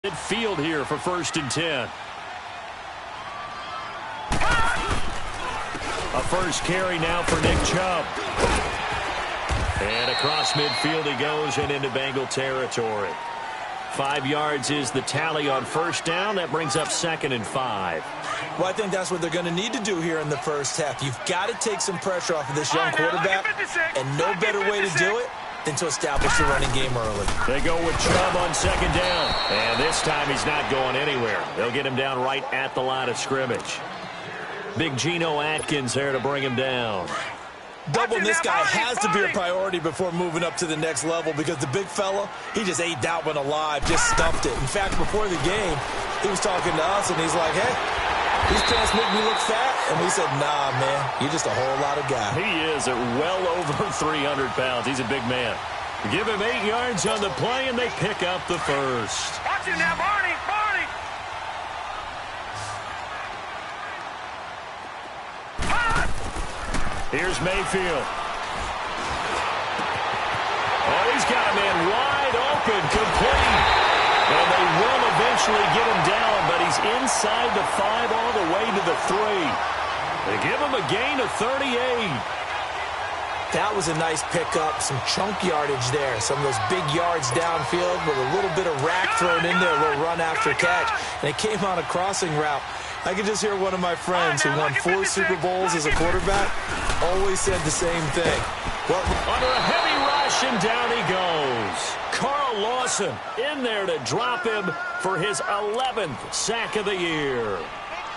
Midfield here for 1st and 10. A first carry now for Nick Chubb. And across midfield he goes and into Bengal territory. 5 yards is the tally on first down. That brings up 2nd and 5. Well, I think that's what they're going to need to do here in the first half. You've got to take some pressure off of this young quarterback, and no better way to do it than to establish the running game early. They go with Chubb on 2nd down. And this time he's not going anywhere. They'll get him down right at the line of scrimmage. Big Geno Atkins there to bring him down. Doubling this guy has to be a priority before moving up to the next level, because the big fella, he just ate that one alive, just stuffed it. In fact, before the game, he was talking to us, and he's like, hey, these pants make me look fat. And we said, nah, man, you're just a whole lot of guy. He is at well over 300 pounds. He's a big man. Give him 8 yards on the play, and they pick up the first. Watch it now, Barney, Barney. Here's Mayfield. Oh, he's got a man wide open, complete. And they will eventually get him down, but he's inside the 5 all the way to the 3. They give him a gain of 38. That was a nice pickup, some chunk yardage there. Some of those big yards downfield with a little bit of rack thrown in there, a little run after catch. And it came on a crossing route. I could just hear one of my friends who won 4 Super Bowls as a quarterback always said the same thing. Well, under a heavy rush, and down he goes. Carl Lawson in there to drop him for his 11th sack of the year.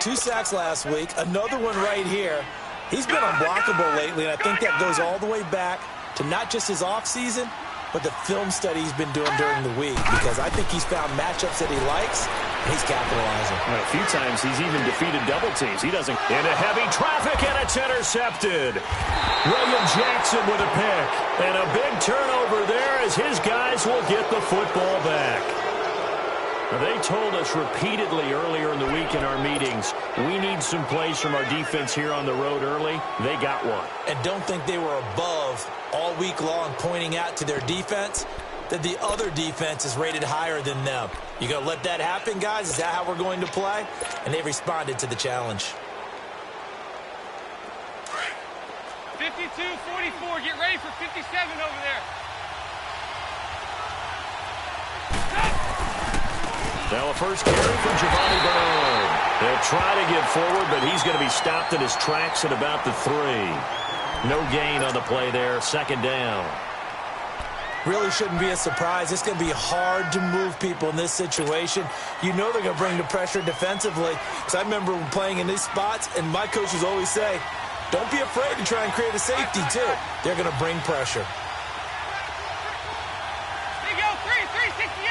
2 sacks last week, another one right here. He's been unblockable lately, and I think that goes all the way back to not just his offseason, but the film study he's been doing during the week, because I think he's found matchups that he likes, and he's capitalizing. Well, a few times he's even defeated double teams. He doesn't. Into heavy traffic, and it's intercepted. William Jackson with a pick, and a big turnover there as his guys will get the football back. They told us repeatedly earlier in the week in our meetings, we need some plays from our defense here on the road early. They got one. And don't think they were above all week long, pointing out to their defense that the other defense is rated higher than them. You going to let that happen, guys? Is that how we're going to play? And they responded to the challenge. 52-44. Get ready for 57 over there. Now a first carry from Giovanni Bernard. They'll try to get forward, but he's going to be stopped in his tracks at about the 3. No gain on the play there. 2nd down. Really shouldn't be a surprise. It's going to be hard to move people in this situation. You know they're going to bring the pressure defensively. Because I remember playing in these spots, and my coaches always say, don't be afraid to try and create a safety, too. They're going to bring pressure. There you go, 368.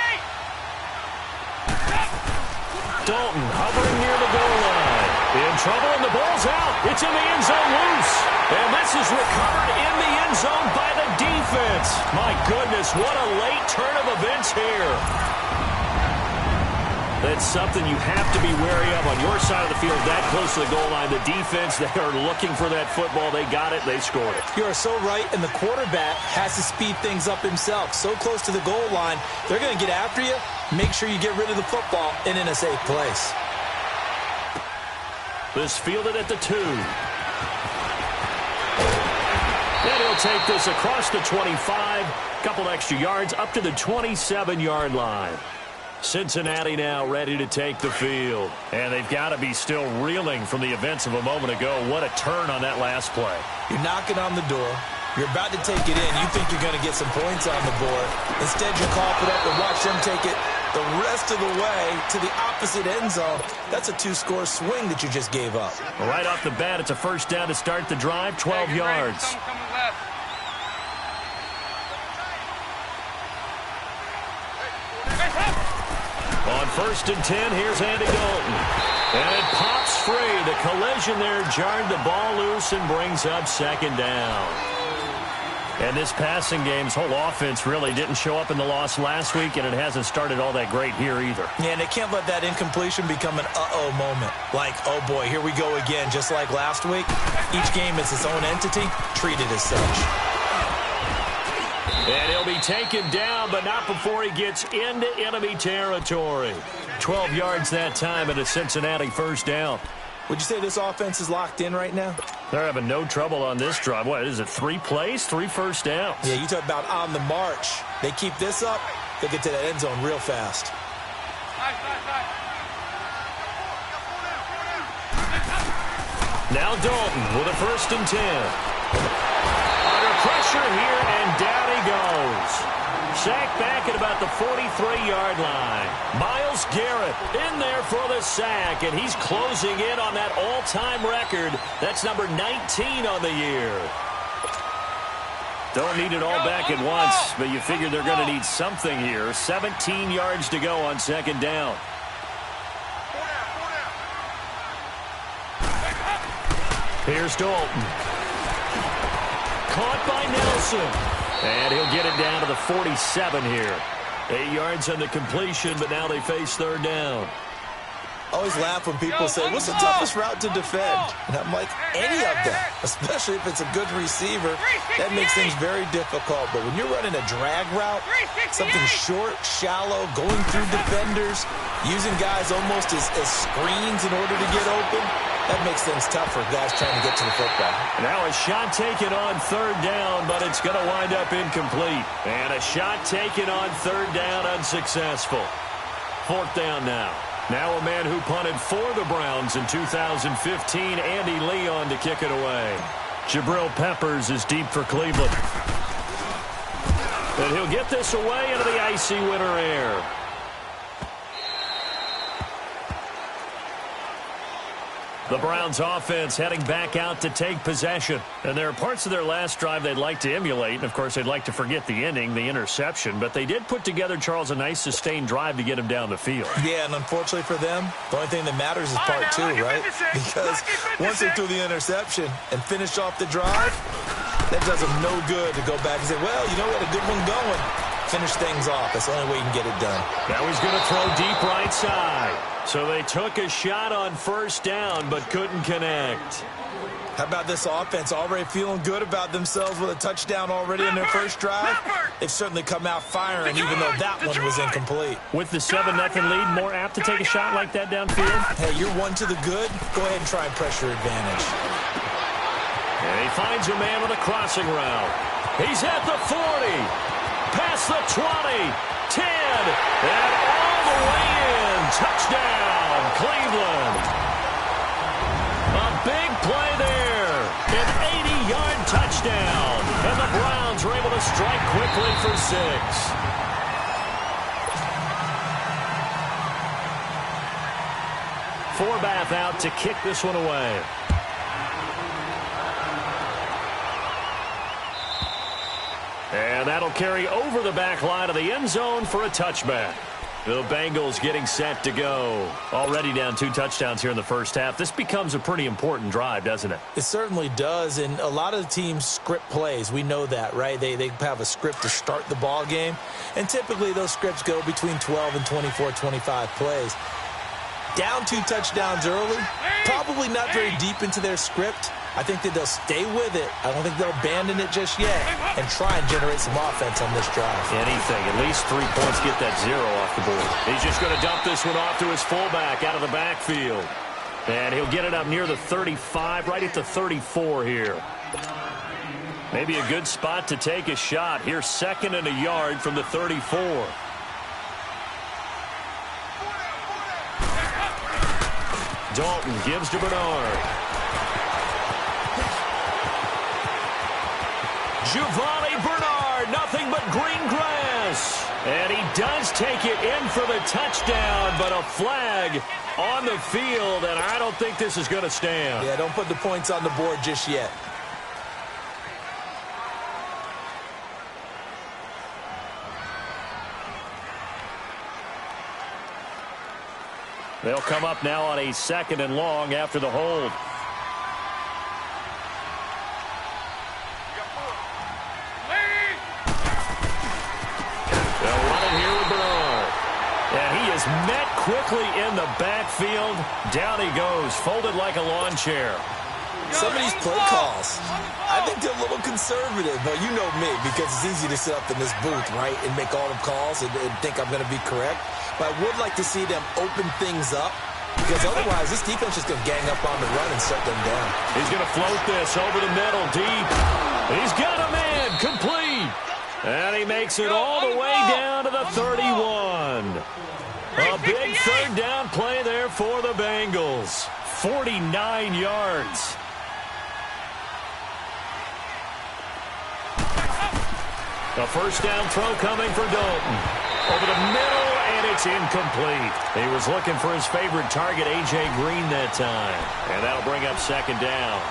Dalton hovering near the goal line. In trouble, and the ball's out. It's in the end zone loose. And this is recovered in the end zone by the defense. My goodness, what a late turn of events here. That's something you have to be wary of on your side of the field, that close to the goal line. The defense, they are looking for that football. They got it. They scored it. You are so right, and the quarterback has to speed things up himself. So close to the goal line, they're going to get after you. Make sure you get rid of the football and in a safe place. This fielded at the 2. And he'll take this across the 25. Couple extra yards up to the 27-yard line. Cincinnati now ready to take the field. And they've got to be still reeling from the events of a moment ago. What a turn on that last play. You're knocking on the door. You're about to take it in. You think you're going to get some points on the board. Instead, you cough it up and watch them take it the rest of the way to the opposite end zone. That's a 2-score swing that you just gave up. Right off the bat, it's a first down to start the drive, 12 yards. On 1st and 10, here's Andy Dalton. And it pops free. The collision there jarred the ball loose and brings up 2nd down. And this passing game's whole offense really didn't show up in the loss last week, and it hasn't started all that great here either. Yeah, and they can't let that incompletion become an uh-oh moment. Like, oh boy, here we go again, just like last week. Each game is its own entity, treated as such. And he'll He'll be taken down, but not before he gets into enemy territory. 12 yards that time and a Cincinnati first down. Would you say this offense is locked in right now? They're having no trouble on this drive. What is it, 3 plays, 3 first downs? Yeah, you talk about on the march. They keep this up, they get to that end zone real fast. Now Dalton with a 1st and 10. Under pressure here, and down he goes. Sacked back at about the 43-yard line. Myles Garrett in there for the sack, and he's closing in on that all-time record. That's number 19 on the year. Don't need it all back at once, but you figure they're going to need something here. 17 yards to go on 2nd down. Here's Dalton. Caught by Nelson. And he'll get it down to the 47 here. 8 yards on the completion, but now they face 3rd down. I always laugh when people say, what's the toughest route to defend? And I'm like, any of them, especially if it's a good receiver. That makes things very difficult. But when you're running a drag route, something short, shallow, going through defenders, using guys almost as screens in order to get open, that makes things tough for guys trying to get to the football. Now a shot taken on 3rd down, but it's going to wind up incomplete. And a shot taken on 3rd down, unsuccessful. 4th down now. Now a man who punted for the Browns in 2015, Andy Leon, to kick it away. Jabril Peppers is deep for Cleveland. And he'll get this away into the icy winter air. The Browns offense heading back out to take possession. And there are parts of their last drive they'd like to emulate. And, of course, they'd like to forget the ending, the interception. But they did put together, Charles, a nice sustained drive to get him down the field. Yeah, and unfortunately for them, the only thing that matters is part 2, right? Because once they threw the interception and finished off the drive, that does them no good to go back and say, well, you know what, a good one going. Finish things off. That's the only way you can get it done. Now he's going to throw deep right side. So they took a shot on 1st down, but couldn't connect. How about this offense already feeling good about themselves with a touchdown already in their first drive? They've certainly come out firing, even though that one was incomplete. With the 7-0 lead, more apt to take a shot like that downfield? Hey, you're one to the good. Go ahead and try and pressure advantage. And he finds a man with a crossing route. He's at the 40. Past the 20. 10. And all the way in. Touchdown, Cleveland. A big play there. An 80-yard touchdown. And the Browns are able to strike quickly for 6. Forbath out to kick this one away. And that'll carry over the back line of the end zone for a touchback. The Bengals getting set to go. Already down 2 touchdowns here in the first half. This becomes a pretty important drive, doesn't it? It certainly does, and a lot of the teams script plays. We know that, right? They have a script to start the ball game, and typically those scripts go between 12 and 24, 25 plays. Down 2 touchdowns early, probably not very deep into their script. I think that they'll stay with it. I don't think they'll abandon it just yet and try and generate some offense on this drive. Anything. At least 3 points, get that 0 off the board. He's just going to dump this one off to his fullback out of the backfield. And he'll get it up near the 35, right at the 34 here. Maybe a good spot to take a shot. Here's 2nd and a yard from the 34. Dalton gives to Bernard. Giovanni Bernard, nothing but green grass. And he does take it in for the touchdown, but a flag on the field, and I don't think this is going to stand. Yeah, don't put the points on the board just yet. They'll come up now on a 2nd and long after the hold. They'll run it here with Bernard. And he is met quickly in the backfield. Down he goes, folded like a lawn chair. Some of these play calls, I think they're a little conservative. But you know me, because it's easy to sit up in this booth, right, and make all the calls and think I'm going to be correct. But I would like to see them open things up, because otherwise this defense is going to gang up on the run and shut them down. He's going to float this over the middle, deep. He's got a man, complete. And he makes it all the way down to the 31. A big third down play there for the Bengals. 49 yards. A first down throw coming for Dalton. Over the middle, and it's incomplete. He was looking for his favorite target, A.J. Green, that time. And that'll bring up second down.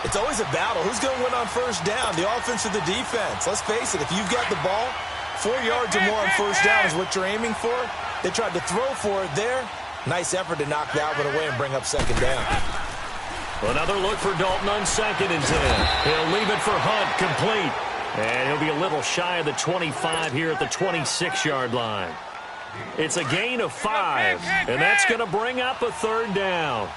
It's always a battle. Who's going to win on first down, the offense or the defense? Let's face it, if you've got the ball, 4 yards or more on first down is what you're aiming for. They tried to throw for it there. Nice effort to knock that one away and bring up second down. Another look for Dalton on 2nd and 10. He'll leave it for Hunt, complete. And he'll be a little shy of the 25 here at the 26-yard line. It's a gain of 5, and that's going to bring up a third down.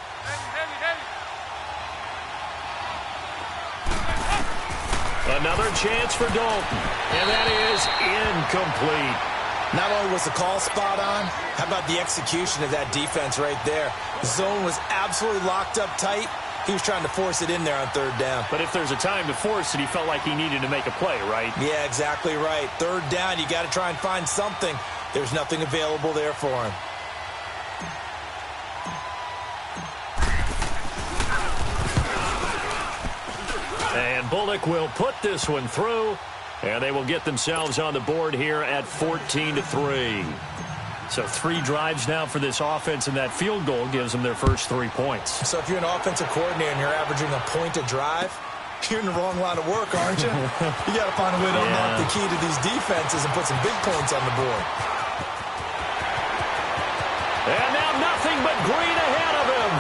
Another chance for Dalton, and that is incomplete. Not only was the call spot on, how about the execution of that defense right there? The zone was absolutely locked up tight. He was trying to force it in there on third down. But if there's a time to force it, he felt like he needed to make a play, right? Yeah, exactly right. Third down, you got to try and find something. There's nothing available there for him. And Bullock will put this one through, and they will get themselves on the board here at 14-3. So 3 drives now for this offense, and that field goal gives them their first 3 points. So if you're an offensive coordinator and you're averaging a point a drive, you're in the wrong line of work, aren't you? You got to find a way to unlock the key to these defenses and put some big points on the board. And now nothing but Green ahead of him.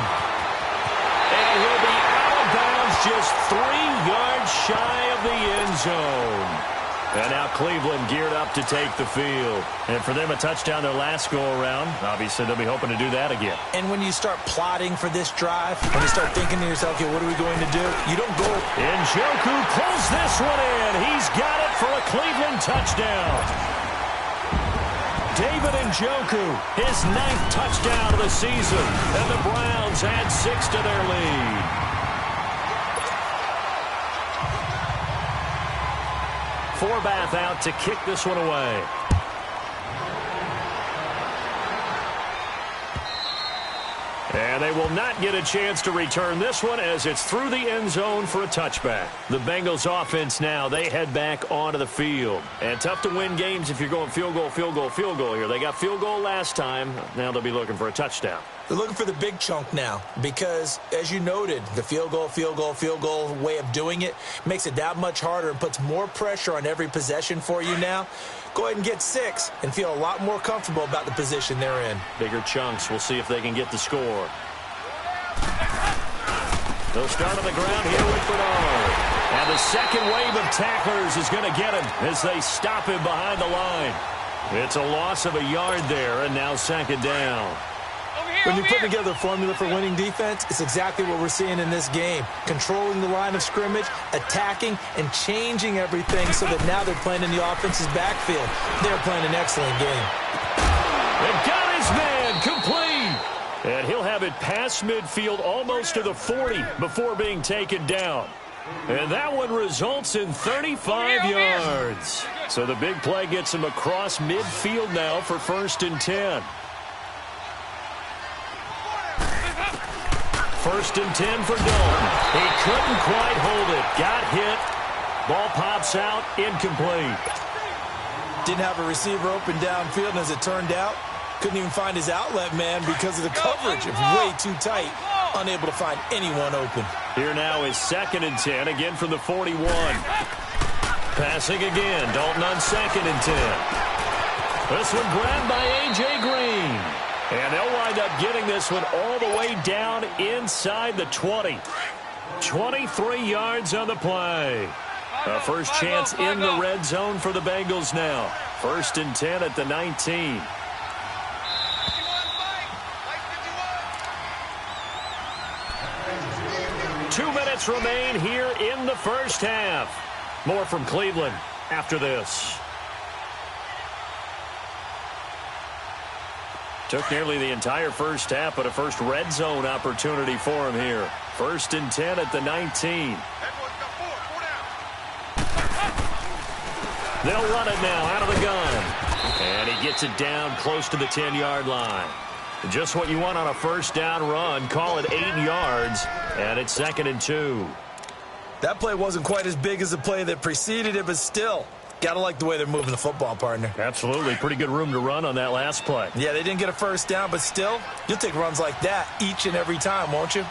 And he'll be out of bounds just 3 yards shy of the end zone. And now Cleveland geared up to take the field. And for them, a touchdown their last go-around. Obviously, they'll be hoping to do that again. And when you start plotting for this drive, when you start thinking to yourself, okay, what are we going to do? You don't go. Njoku pulls this one in. He's got it for a Cleveland touchdown. David Njoku, his 9th touchdown of the season. And the Browns add 6 to their lead. Forbath out to kick this one away. And they will not get a chance to return this one as it's through the end zone for a touchback. The Bengals offense now, they head back onto the field. And tough to win games if you're going field goal, field goal, field goal here. They got field goal last time. Now they'll be looking for a touchdown. They're looking for the big chunk now because, as you noted, the field goal way of doing it makes it that much harder and puts more pressure on every possession for you now. Go ahead and get 6 and feel a lot more comfortable about the position they're in. Bigger chunks. We'll see if they can get the score. They'll start on the ground here with Bernard. And the second wave of tacklers is going to get him as they stop him behind the line. It's a loss of a yard there, and now second down. When you put together a formula for winning defense, it's exactly what we're seeing in this game. Controlling the line of scrimmage, attacking, and changing everything so that now they're playing in the offense's backfield. They're playing an excellent game. And got his man complete. And he'll have it past midfield almost to the 40 before being taken down. And that one results in 35 yards. So the big play gets him across midfield now for 1st and 10. 1st and 10 for Dalton. He couldn't quite hold it. Got hit. Ball pops out. Incomplete. Didn't have a receiver open downfield, and as it turned out, couldn't even find his outlet man because of the coverage. It was way too tight. Unable to find anyone open. Here now is 2nd and 10. Again from the 41. Passing again. Dalton on 2nd and 10. This one grabbed by A.J. Green. And they'll wind up getting this one all the way down inside the 20. 23 yards on the play. A first chance in the red zone for the Bengals now. 1st and 10 at the 19. 2 minutes remain here in the first half. More from Cleveland after this. Took nearly the entire first half, but a first red zone opportunity for him here. 1st and 10 at the 19. They'll run it now out of the gun. And he gets it down close to the 10-yard line. Just what you want on a first down run. Call it 8 yards, and it's 2nd and 2. That play wasn't quite as big as the play that preceded it, but still, got to like the way they're moving the football, partner. Absolutely. Pretty good room to run on that last play. Yeah, they didn't get a first down, but still, you'll take runs like that each and every time, won't you?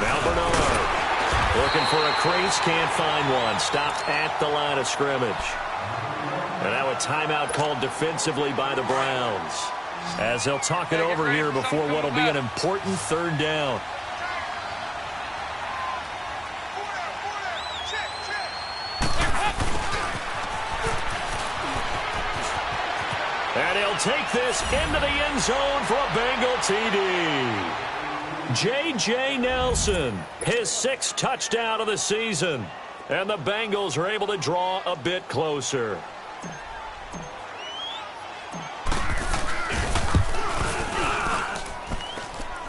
Now Bernard looking for a crease, can't find one. Stopped at the line of scrimmage. And now a timeout called defensively by the Browns, as they'll talk it over here before what will be an important 3rd down. And he'll take this into the end zone for a Bengal TD. J.J. Nelson, his 6th touchdown of the season. And the Bengals are able to draw a bit closer.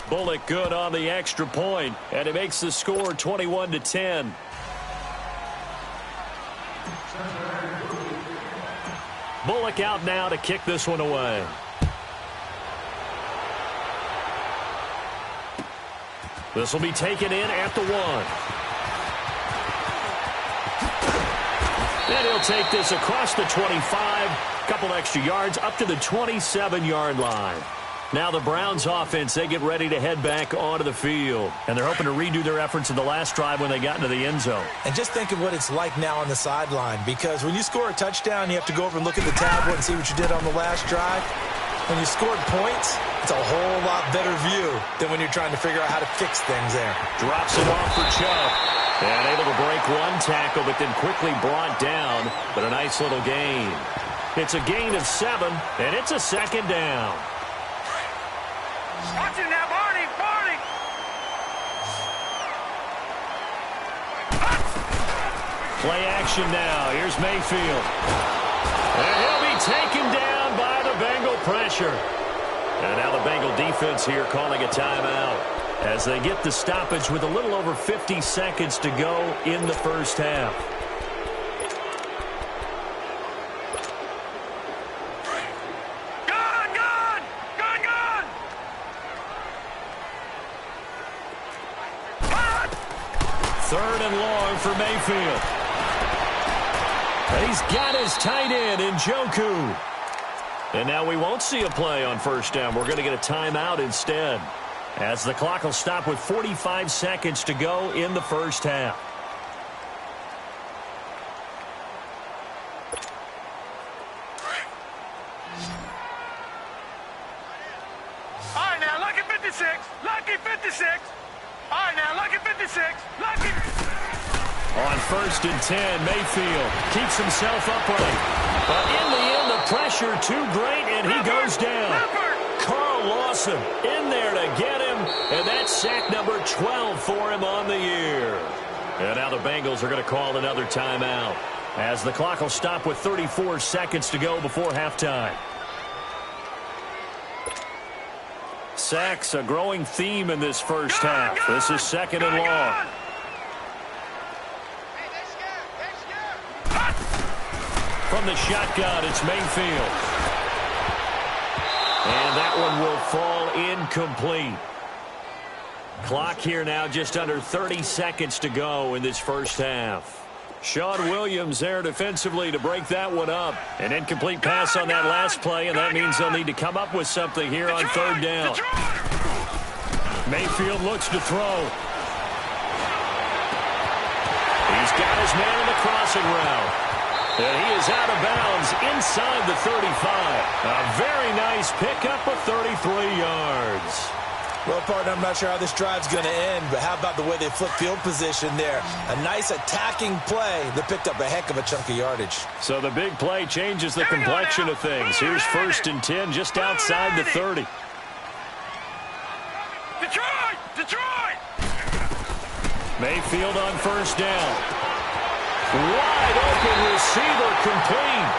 Bullock good on the extra point, and it makes the score 21-10. Bullock out now to kick this one away. This will be taken in at the 1. And he'll take this across the 25, couple extra yards up to the 27-yard line. Now the Browns offense, they get ready to head back onto the field. And they're hoping to redo their efforts in the last drive when they got into the end zone. And just think of what it's like now on the sideline, because when you score a touchdown, you have to go over and look at the tablet and see what you did on the last drive. When you scored points, it's a whole lot better view than when you're trying to figure out how to fix things there. Drops it off for Chubb. And able to break one tackle, but then quickly brought down. But a nice little gain. It's a gain of 7, and it's a 2nd down. Watch him now, Barney! Barney! Play action now. Here's Mayfield. And he'll be taken down by the Bengal pressure. And now the Bengal defense here calling a timeout as they get the stoppage with a little over 50 seconds to go in the first half. Gone! 3rd and long for Mayfield. He's got his tight end in Njoku. And now we won't see a play on first down. We're going to get a timeout instead, as the clock will stop with 45 seconds to go in the first half. All right, now, lucky 56. Lucky 56. All right, now, lucky 56. Lucky. On 1st and 10, Mayfield keeps himself upright. But in the end, the pressure too great, and he goes down. Carl Lawson in there to get him, and that's sack number 12 for him on the year. And now the Bengals are going to call another timeout, as the clock will stop with 34 seconds to go before halftime. Sacks, a growing theme in this first half. This is 2nd and long. From the shotgun, it's Mayfield. And that one will fall incomplete. Clock here now just under 30 seconds to go in this first half. Sean Williams there defensively to break that one up. An incomplete pass on that last play, and that means they'll need to come up with something here on 3rd down. Mayfield looks to throw. He's got his man in the crossing route. And he is out of bounds inside the 35. A very nice pickup of 33 yards. Well, partner, I'm not sure how this drive's going to end, but how about the way they flip field position there? A nice attacking play that picked up a heck of a chunk of yardage. So the big play changes the complexion of things. Here's 1st and 10 just outside the 30. Mayfield on first down. Wide open receiver complete.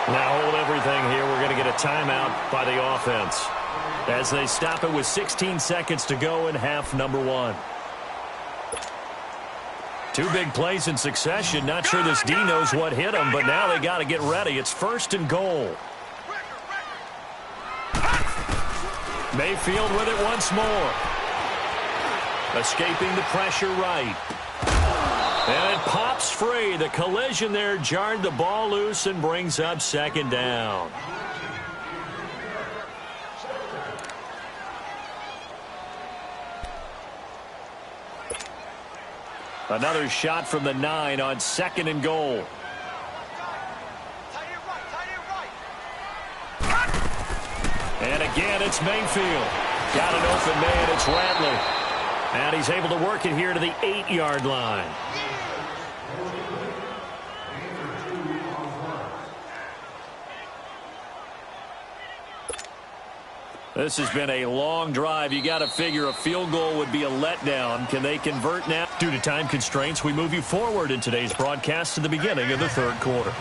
Now hold everything here. We're going to get a timeout by the offense as they stop it with 16 seconds to go in half number one. Two big plays in succession. Not sure this D knows what hit him, but now they got to get ready. It's first and goal. Mayfield with it once more. Escaping the pressure right. And it pops free. The collision there jarred the ball loose and brings up second down. Another shot from the 9 on second and goal. And again, it's Mayfield. Got an open man. It's Ratley. And he's able to work it here to the 8-yard line. This has been a long drive. You got to figure a field goal would be a letdown. Can they convert now? Due to time constraints, we move you forward in today's broadcast to the beginning of the third quarter.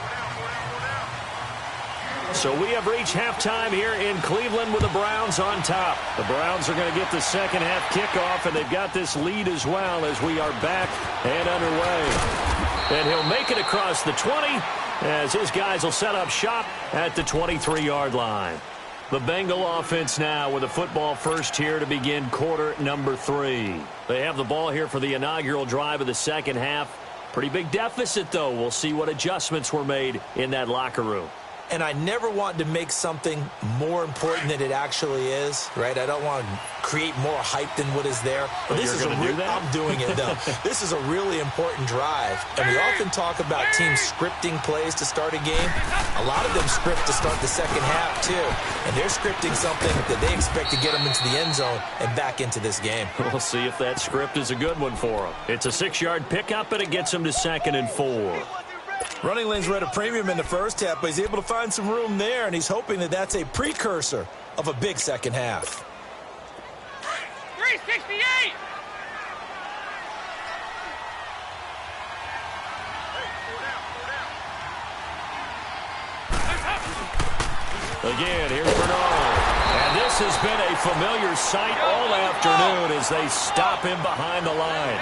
So we have reached halftime here in Cleveland with the Browns on top. The Browns are going to get the second half kickoff, and they've got this lead as well as we are back and underway. And he'll make it across the 20 as his guys will set up shop at the 23-yard line. The Bengal offense now with a football first here to begin quarter number 3. They have the ball here for the inaugural drive of the second half. Pretty big deficit, though. We'll see what adjustments were made in that locker room. And I never want to make something more important than it actually is, right? I don't want to create more hype than what is there. But this is I'm doing it, though. This is a really important drive. And we often talk about teams scripting plays to start a game. A lot of them script to start the second half, too. And they're scripting something that they expect to get them into the end zone and back into this game. We'll see if that script is a good one for them. It's a 6-yard pickup, and it gets them to 2nd and 4. Running lanes were at a premium in the first half, but he's able to find some room there, and he's hoping that that's a precursor of a big second half. 368! Again, here's Bernard. And this has been a familiar sight all afternoon as they stop him behind the line.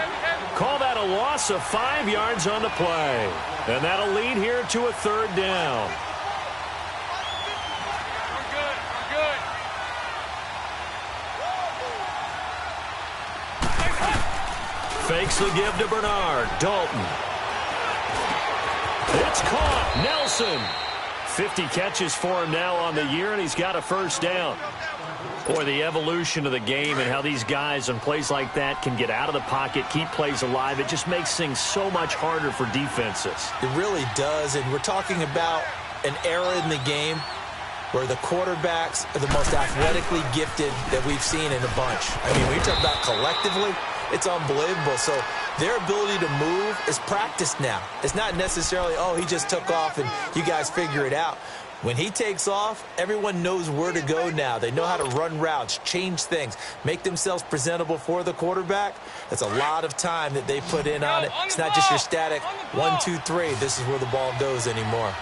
Call that a loss of 5 yards on the play. And that'll lead here to a third down. We're good. Fakes the give to Bernard. Dalton. It's caught. Nelson. 50 catches for him now on the year, and he's got a first down. Boy, the evolution of the game and how these guys on plays like that can get out of the pocket, keep plays alive, it just makes things so much harder for defenses. It really does, and we're talking about an era in the game where the quarterbacks are the most athletically gifted that we've seen in a bunch. I mean, when you talk about collectively, it's unbelievable. So their ability to move is practiced now. It's not necessarily, oh, he just took off and you guys figure it out. When he takes off, everyone knows where to go now. They know how to run routes, change things, make themselves presentable for the quarterback. That's a lot of time that they put in on it. It's not just your static 1, 2, 3. This is where the ball goes anymore.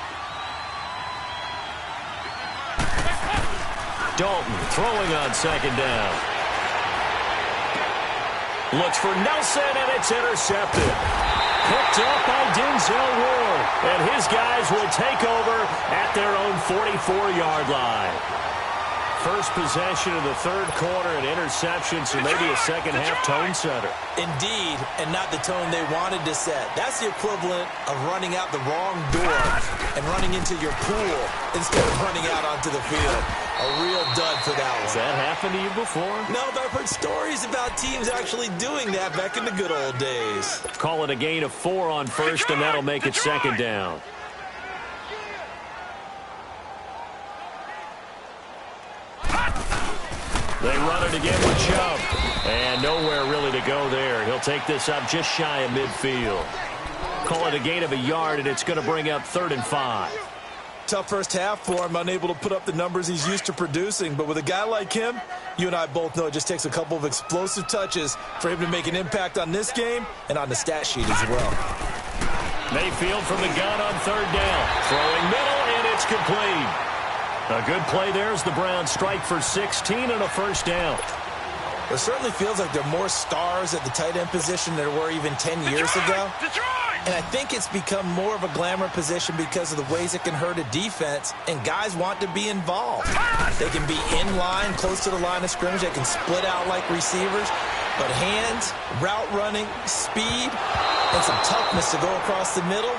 Dalton throwing on second down. Looks for Nelson, and it's intercepted. Picked up by Denzel Ward. And his guys will take over at their own 44-yard line. First possession of the third quarter, an interception, so maybe a second-half tone setter. Indeed, and not the tone they wanted to set. That's the equivalent of running out the wrong door and running into your pool instead of running out onto the field. A real dud for that one. Has that happened to you before? No, but I've heard stories about teams actually doing that back in the good old days. Call it a gain of 4 on first, and that'll make it second down. They run it again with Chubb. And nowhere really to go there. He'll take this up just shy of midfield. Call it a gain of a yard, and it's going to bring up 3rd and 5. tough first half for him, unable to put up the numbers he's used to producing. But with a guy like him, you and I both know it just takes a couple of explosive touches for him to make an impact on this game and on the stat sheet as well. Mayfield from the gun on third down. Throwing middle, and it's complete. A good play there as the Browns strike for 16 and a first down. It certainly feels like there are more stars at the tight end position than there were even 10 years ago. And I think it's become more of a glamour position because of the ways it can hurt a defense, and guys want to be involved. They can be in line, close to the line of scrimmage. They can split out like receivers. But hands, route running, speed, and some toughness to go across the middle,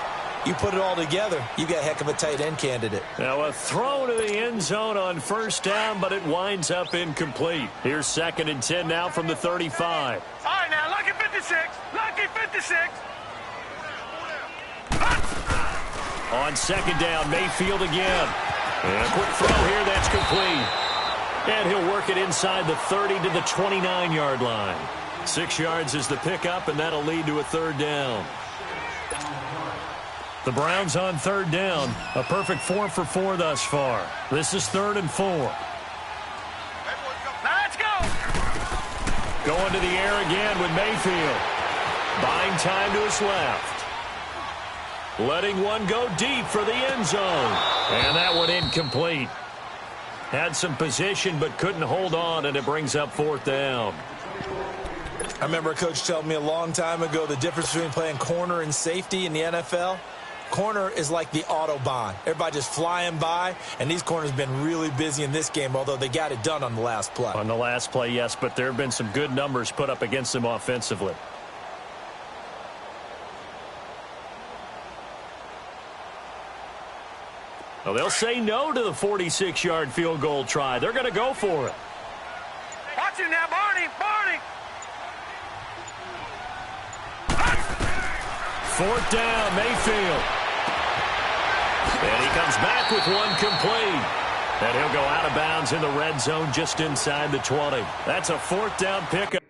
you put it all together, you got a heck of a tight end candidate. Now a throw to the end zone on first down, but it winds up incomplete. Here's 2nd and 10 now from the 35. All right, now, lucky 56. Lucky 56. On 2nd down, Mayfield again. And a quick throw here, that's complete. And he'll work it inside the 30 to the 29-yard line. 6 yards is the pickup, and that'll lead to a third down. The Browns on third down. A perfect 4 for 4 thus far. This is 3rd and 4. Now let's go. Going to the air again with Mayfield. Buying time to his left. Letting one go deep for the end zone. And that one incomplete. Had some position but couldn't hold on, and it brings up 4th down. I remember a coach telling me a long time ago the difference between playing corner and safety in the NFL. Corner is like the Autobahn. Everybody just flying by, and these corners have been really busy in this game, although they got it done on the last play. On the last play, yes, but there have been some good numbers put up against them offensively. Well, they'll say no to the 46-yard field goal try. They're going to go for it. Watch it now, Barney. Barney. 4th down, Mayfield. And he comes back with one complete. And he'll go out of bounds in the red zone just inside the 20. That's a 4th down pickup.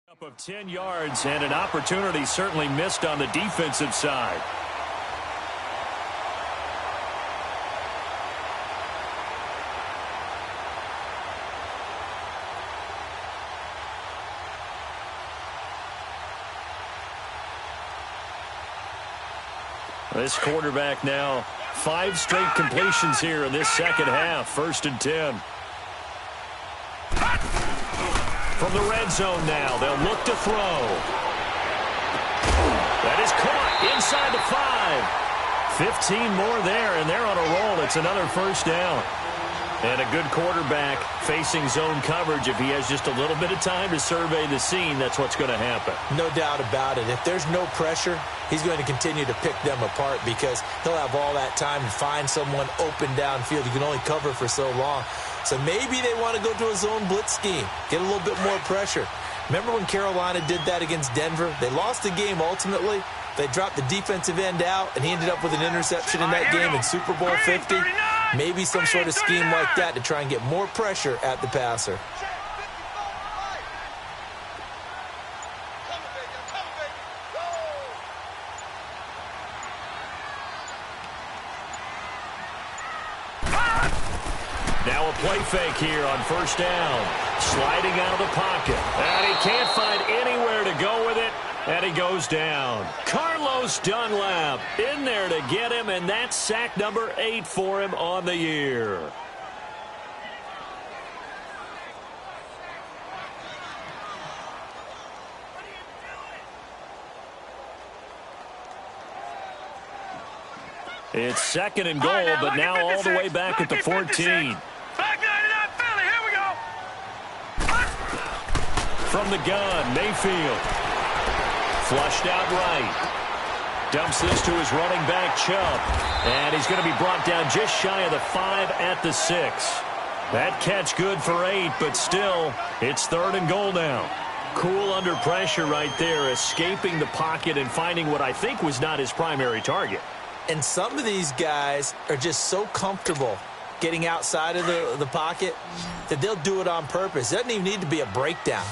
Up of 10 yards and an opportunity certainly missed on the defensive side. This quarterback now 5 straight completions here in this second half. 1st and 10. From the red zone now, they'll look to throw. That is caught inside the 5. 15 more there, and they're on a roll. It's another first down. And a good quarterback facing zone coverage. If he has just a little bit of time to survey the scene, that's what's going to happen. No doubt about it. If there's no pressure, he's going to continue to pick them apart because he'll have all that time to find someone open downfield. He can only cover for so long. So maybe they want to go to a zone blitz scheme, get a little bit more pressure. Remember when Carolina did that against Denver? They lost the game ultimately. They dropped the defensive end out, and he ended up with an interception in that game in Super Bowl 50. Maybe some sort of scheme like that to try and get more pressure at the passer. Now a play fake here on first down. Sliding out of the pocket. And he can't find anywhere to go with it. And he goes down. Carlos Dunlap in there to get him, and that's sack number 8 for him on the year. It's 2nd and goal, but now all the way back at the 14. From the gun, Mayfield. Flushed out right. Dumps this to his running back, Chubb. And he's going to be brought down just shy of the 5 at the 6. That catch good for 8, but still, it's 3rd and goal now. Cool under pressure right there, escaping the pocket and finding what I think was not his primary target. And some of these guys are just so comfortable getting outside of the pocket that they'll do it on purpose. It doesn't even need to be a breakdown.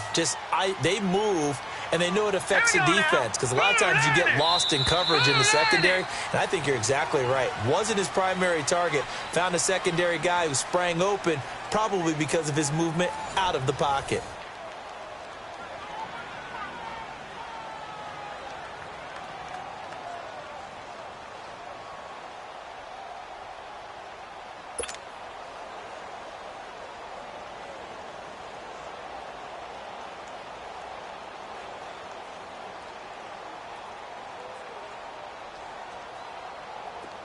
They move, and they know it affects the defense, because a lot of times you get lost in coverage in the secondary, and I think you're exactly right. Wasn't his primary target. Found a secondary guy who sprang open, probably because of his movement out of the pocket.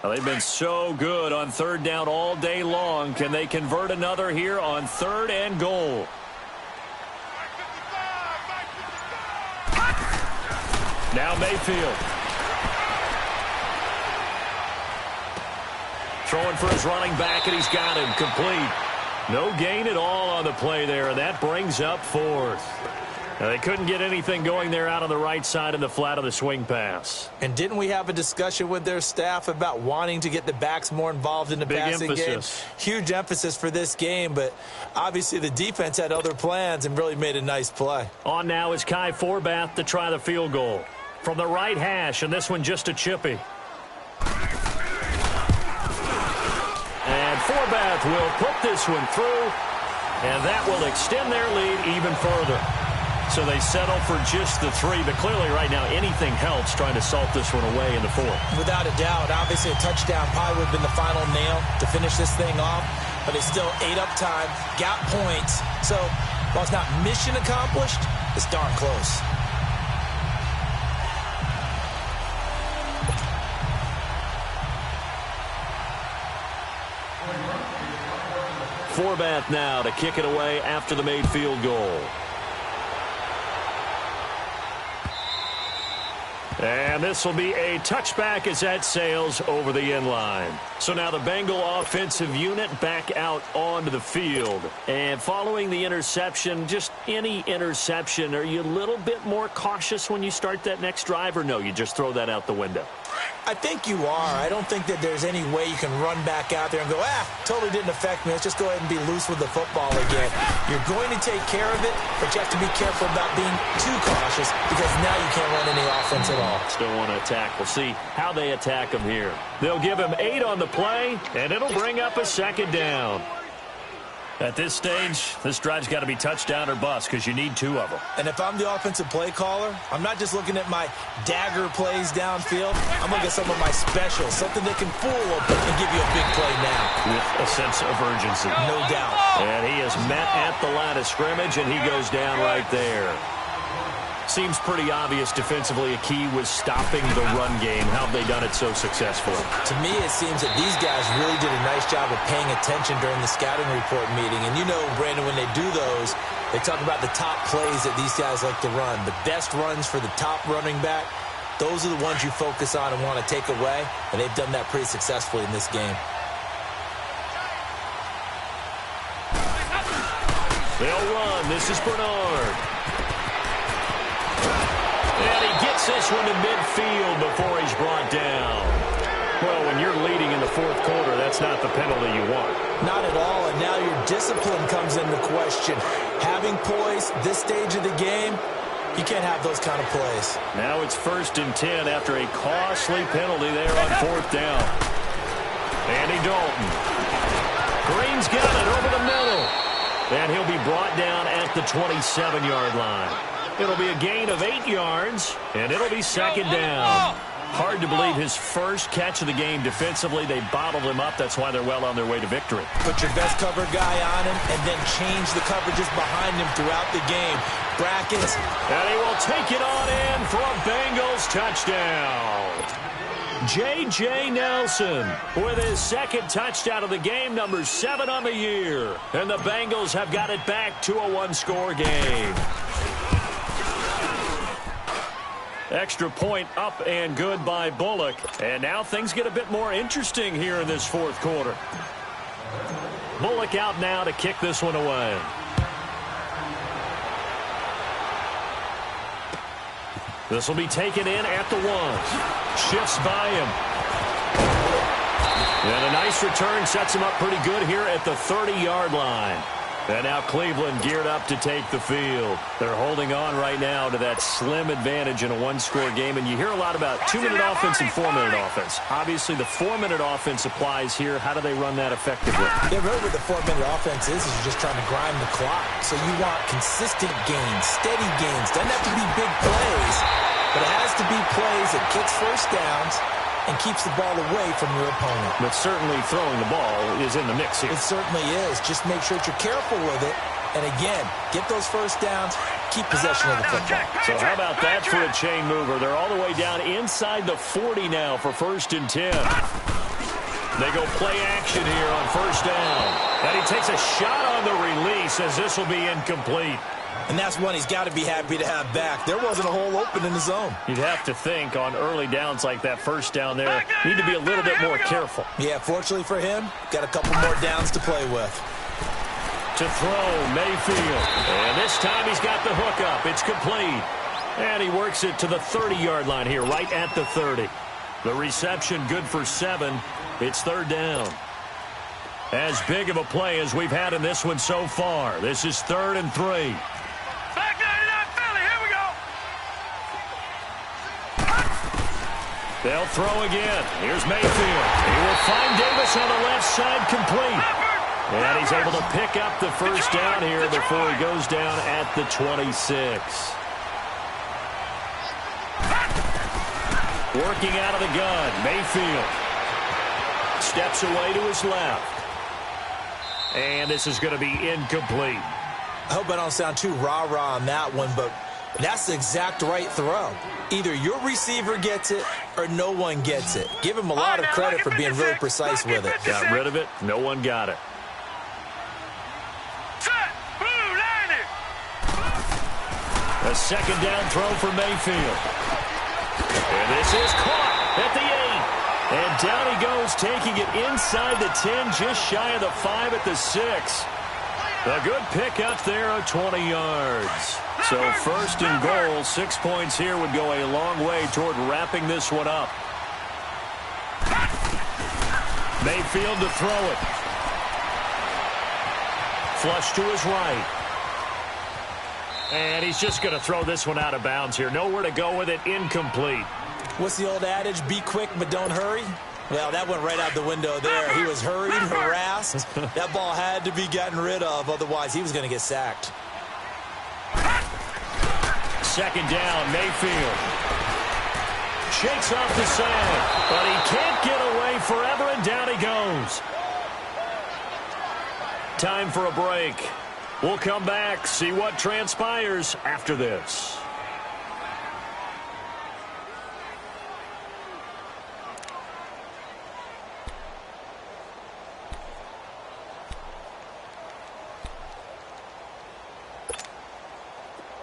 Well, they've been so good on 3rd down all day long. Can they convert another here on 3rd and goal? Now Mayfield. Throwing for his running back, and he's got him complete. No gain at all on the play there, and that brings up 4th. Now, they couldn't get anything going there out on the right side in the flat of the swing pass. And didn't we have a discussion with their staff about wanting to get the backs more involved in the passing game? Huge emphasis for this game, but obviously the defense had other plans and really made a nice play. On now is Kai Forbath to try the field goal. From the right hash, and this one just a chippy. And Forbath will put this one through, and that will extend their lead even further. So they settle for just the 3, but clearly right now anything helps trying to salt this one away in the 4th. Without a doubt, obviously a touchdown probably would have been the final nail to finish this thing off, but they still ate up time, got points. So while it's not mission accomplished, it's darn close. Forbath now to kick it away after the made field goal. And this will be a touchback as that sails over the end line. So now the Bengal offensive unit back out onto the field. And following the interception, just any interception, are you a little bit more cautious when you start that next drive, or no, you just throw that out the window? I think you are. I don't think that there's any way you can run back out there and go, totally didn't affect me. Let's just go ahead and be loose with the football again. You're going to take care of it, but you have to be careful about being too cautious, because now you can't run any offense at all. Still want to attack. We'll see how they attack him here. They'll give him 8 on the play, and it'll bring up a 2nd down. At this stage, this drive's got to be touchdown or bust, because you need 2 of them. And if I'm the offensive play caller, I'm not just looking at my dagger plays downfield. I'm looking at some of my specials, something that can fool them and give you a big play now. With a sense of urgency. No doubt. And he is met at the line of scrimmage, and he goes down right there. Seems pretty obvious defensively a key was stopping the run game. How have they done it so successfully? To me, it seems that these guys really did a nice job of paying attention during the scouting report meeting. And you know, Brandon, when they do those, they talk about the top plays that these guys like to run. The best runs for the top running back, those are the ones you focus on and want to take away. And they've done that pretty successfully in this game. They'll run. This is Bernard. And he gets this one to midfield before he's brought down. Well, when you're leading in the 4th quarter, that's not the penalty you want. Not at all, and now your discipline comes into question. Having poise this stage of the game, you can't have those kind of plays. Now it's 1st and 10 after a costly penalty there on 4th down. Andy Dalton. Green's got it over the middle. And he'll be brought down at the 27-yard line. It'll be a gain of 8 yards, and it'll be 2nd down. Hard to believe his first catch of the game defensively. They bottled him up. That's why they're well on their way to victory. Put your best cover guy on him and then change the coverages behind him throughout the game. Brackets. And he will take it on in for a Bengals touchdown. J.J. Nelson with his 2nd touchdown of the game, number 7 on the year. And the Bengals have got it back to a 1-score game. Extra point up and good by Bullock. And now things get a bit more interesting here in this fourth quarter. Bullock out now to kick this one away. This will be taken in at the 1. Shifts by him. And a nice return sets him up pretty good here at the 30-yard line. And now Cleveland geared up to take the field. They're holding on right now to that slim advantage in a one-score game. And you hear a lot about 2-minute offense and 4-minute offense. Obviously, the 4-minute offense applies here. How do they run that effectively? Yeah, really what the 4-minute offense is you're just trying to grind the clock. So you want consistent gains, steady gains. Doesn't have to be big plays, but it has to be plays that gets first downs and keeps the ball away from your opponent. But certainly throwing the ball is in the mix here. It certainly is. Just make sure that you're careful with it. And again, get those first downs, keep possession of the football. So how about that for a chain mover? They're all the way down inside the 40 now for 1st and 10. They go play action here on 1st down. And he takes a shot on the release as this will be incomplete. And that's one he's got to be happy to have back. There wasn't a hole open in the zone. You'd have to think on early downs like that 1st down there, need to be a little bit more careful. Yeah, fortunately for him, got a couple more downs to play with. To throw, Mayfield. And this time he's got the hook up. It's complete. And he works it to the 30-yard line here, right at the 30. The reception good for 7. It's 3rd down. As big of a play as we've had in this one so far. This is 3rd and 3. They'll throw again. Here's Mayfield. He will find Davis on the left side, complete. And he's able to pick up the 1st down here before he goes down at the 26. Working out of the gun, Mayfield. Steps away to his left. And this is going to be incomplete. I hope I don't sound too rah-rah on that one, but that's the exact right throw. Either your receiver gets it or no one gets it. Give him a lot of credit for being really precise with it. Got rid of it. No one got it. A 2nd down throw for Mayfield. And this is caught at the 8. And down he goes, taking it inside the 10, just shy of the 5 at the 6. A good pick up there of 20 yards. So 1st and goal, 6 points here would go a long way toward wrapping this one up. Mayfield to throw it. Flush to his right. And he's just going to throw this one out of bounds here. Nowhere to go with it, incomplete. What's the old adage, be quick but don't hurry? Well, that went right out the window there. He was hurried, harassed. That ball had to be gotten rid of, otherwise he was going to get sacked. 2nd down, Mayfield. Shakes off the sand, but he can't get away forever, and down he goes. Time for a break. We'll come back, see what transpires after this.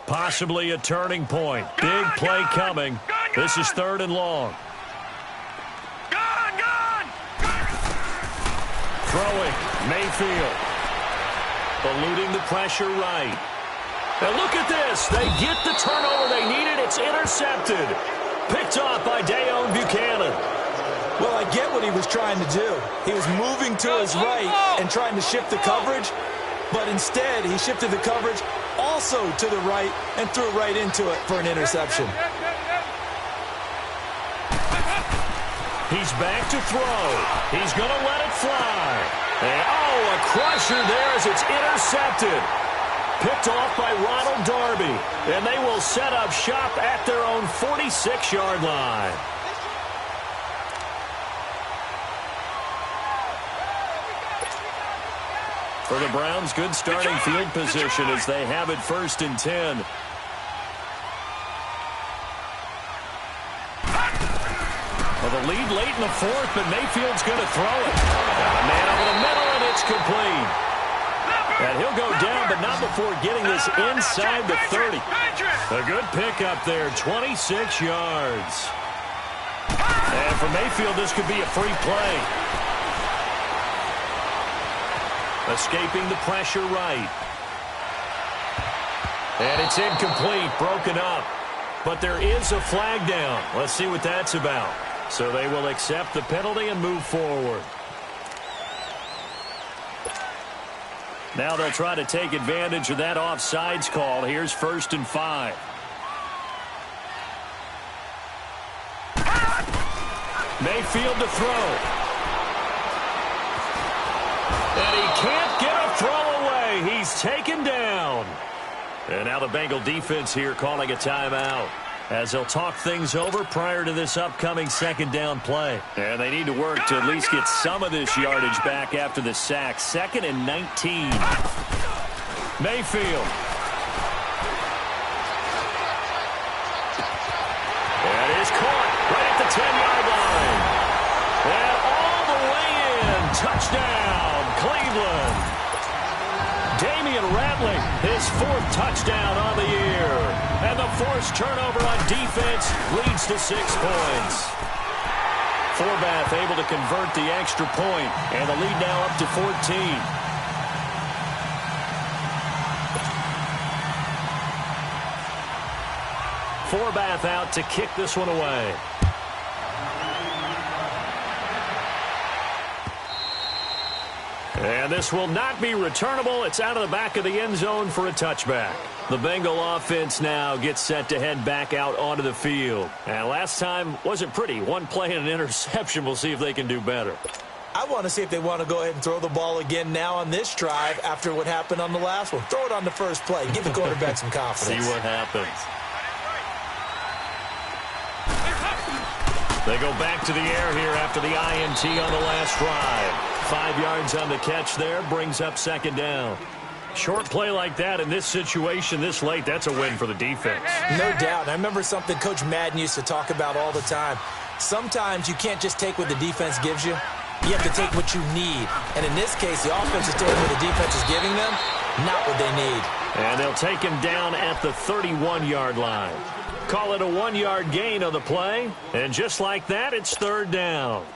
Possibly a turning point. Big play coming. This is 3rd and long. Throwing. Mayfield. Eluding the pressure right. And look at this. They get the turnover they needed. It's intercepted. Picked off by Dayon Buchanan. Well, I get what he was trying to do. He was moving to his right and trying to shift the coverage. But instead, he shifted the coverage also to the right and threw right into it for an interception. He's back to throw. He's going to let it fly. And, a crusher there as it's intercepted. Picked off by Ronald Darby. And they will set up shop at their own 46-yard line. For the Browns, good starting field position as they have it 1st and 10. Well, the lead late in the 4th, but Mayfield's going to throw it. A man over the middle, and it's complete. And he'll go down, but not before getting this inside the 30. A good pickup there, 26 yards. And for Mayfield, this could be a free play. Escaping the pressure right. And it's incomplete, broken up. But there is a flag down. Let's see what that's about. So they will accept the penalty and move forward. Now they'll try to take advantage of that offsides call. Here's 1st and 5. Mayfield to throw. And he can't get a throw away. He's taken down. And now the Bengal defense here calling a timeout as they'll talk things over prior to this upcoming 2nd down play. And they need to work to at least get some of this yardage back after the sack. 2nd and 19. Mayfield. And is caught right at the 10-yard line. And all the way in. Touchdown, Cleveland. Damian Rattling, his 4th touchdown on the year. And the forced turnover on defense leads to 6 points. Forbath able to convert the extra point, and the lead now up to 14. Forbath out to kick this one away. And this will not be returnable. It's out of the back of the end zone for a touchback. The Bengal offense now gets set to head back out onto the field. And last time wasn't pretty. 1 play and an interception. We'll see if they can do better. I want to see if they want to go ahead and throw the ball again now on this drive after what happened on the last one. Throw it on the first play. Give the quarterback some confidence. See what happens. They go back to the air here after the INT on the last drive. 5 yards on the catch there, brings up 2nd down. Short play like that in this situation this late, that's a win for the defense. No doubt. And I remember something Coach Madden used to talk about all the time. Sometimes you can't just take what the defense gives you. You have to take what you need. And in this case, the offense is taking what the defense is giving them, not what they need. And they'll take him down at the 31-yard line. Call it a 1-yard gain on the play. And just like that, it's 3rd down.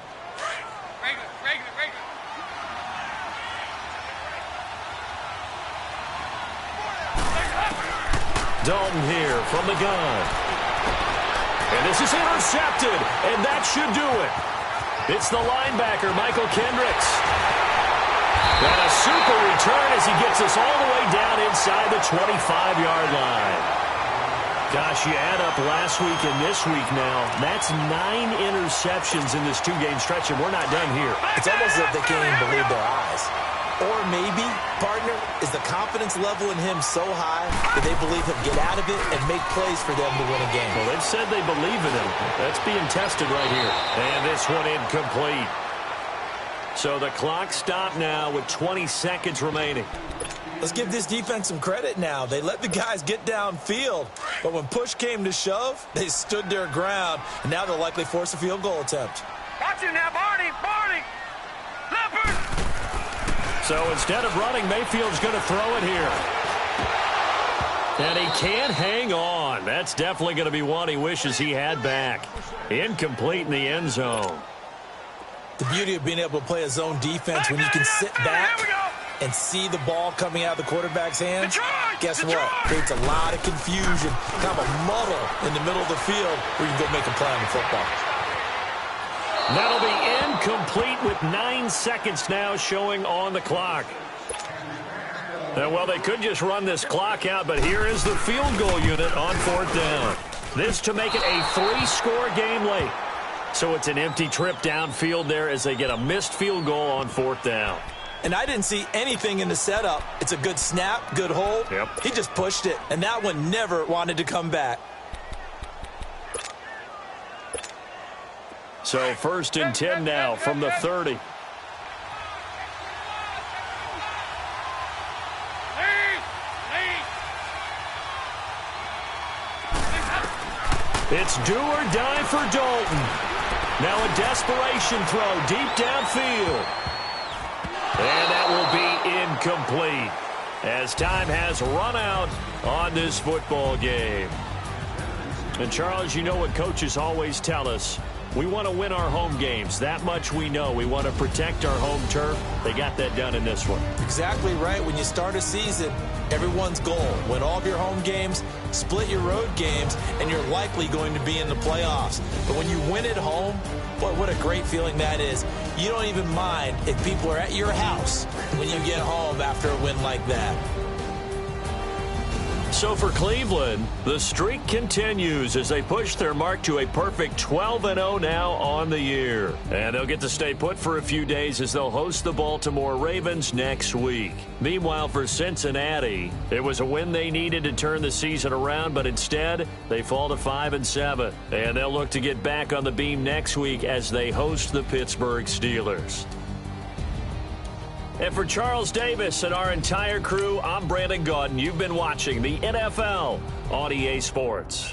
Dalton here from the gun. And this is intercepted, and that should do it. It's the linebacker, Michael Kendricks. And a super return as he gets us all the way down inside the 25-yard line. Gosh, you add up last week and this week now, that's 9 interceptions in this 2-game stretch, and we're not done here. It's almost as if they can't even believe their eyes. Or maybe, partner, is the confidence level in him so high that they believe he'll get out of it and make plays for them to win a game. Well, they've said they believe in him. That's being tested right here. And this one incomplete. So the clock stopped now with 20 seconds remaining. Let's give this defense some credit now. They let the guys get downfield, but when push came to shove, they stood their ground, and now they'll likely force a field goal attempt. Watch him now, Barney! Barney! Leopard! So instead of running, Mayfield's going to throw it here. And he can't hang on. That's definitely going to be one he wishes he had back. Incomplete in the end zone. The beauty of being able to play a zone defense when you can sit back and see the ball coming out of the quarterback's hands, guess what? Creates a lot of confusion, kind of a muddle in the middle of the field where you can go make a play on the football. That'll be incomplete with 9 seconds now showing on the clock. Well, they could just run this clock out, but here is the field goal unit on 4th down. This to make it a 3-score game late. So it's an empty trip downfield there as they get a missed field goal on 4th down. And I didn't see anything in the setup. It's a good snap, good hold. Yep. He just pushed it, and that one never wanted to come back. So 1st and 10 now from the 30. It's do or die for Dalton. Now a desperation throw deep downfield. And that will be incomplete. as time has run out on this football game. And, Charles, you know what coaches always tell us. We want to win our home games. That much we know. We want to protect our home turf. They got that done in this one. Exactly right. When you start a season, everyone's goal, win all of your home games, split your road games, and you're likely going to be in the playoffs. But when you win at home, boy, what a great feeling that is. You don't even mind if people are at your house when you get home after a win like that. So for Cleveland, the streak continues as they push their mark to a perfect 12-0 now on the year. And they'll get to stay put for a few days as they'll host the Baltimore Ravens next week. Meanwhile, for Cincinnati, it was a win they needed to turn the season around, but instead they fall to 5-7. And they'll look to get back on the beam next week as they host the Pittsburgh Steelers. And for Charles Davis and our entire crew, I'm Brandon Gaudin. You've been watching the NFL on EA Sports.